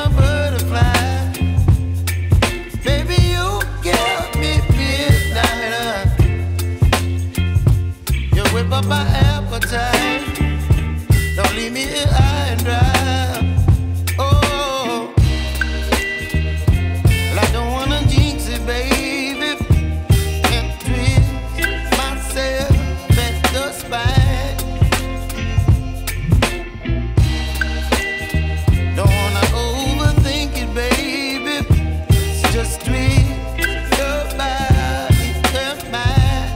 of butterfly. Baby, you give me midnight. You whip up my appetite. Don't leave me here high and dry. Oh, well, I don't wanna jinx it, baby, and twist myself at the spine. Don't wanna overthink it, baby. It's just twist your body and mine.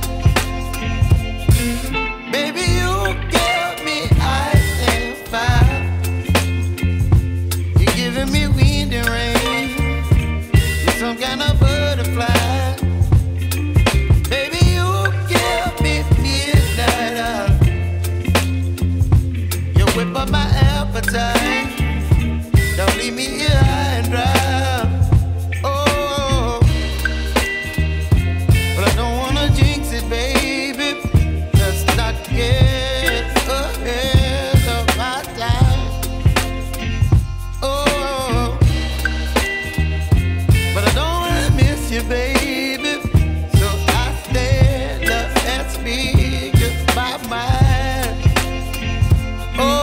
Baby, you give me ice and fire. You're giving me wind and rain. You're some kind of butterfly. Baby, you give me midnight. You whip up my appetite. Don't leave me here high and dry. Oh, but I don't wanna jinx it, baby. Let's not get ahead of my time. Oh, but I don't wanna miss you, baby. So I stand up and speak my mind. Oh.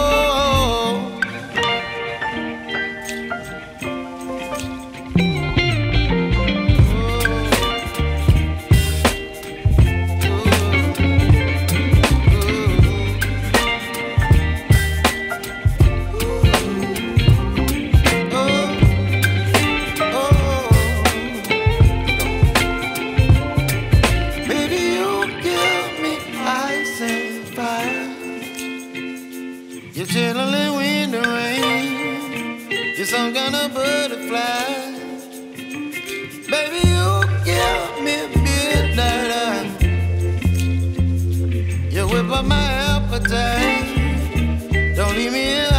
You're chilling wind and rain. You're some kind of butterfly. Baby, you give me midnight. You whip up my appetite. Don't leave me here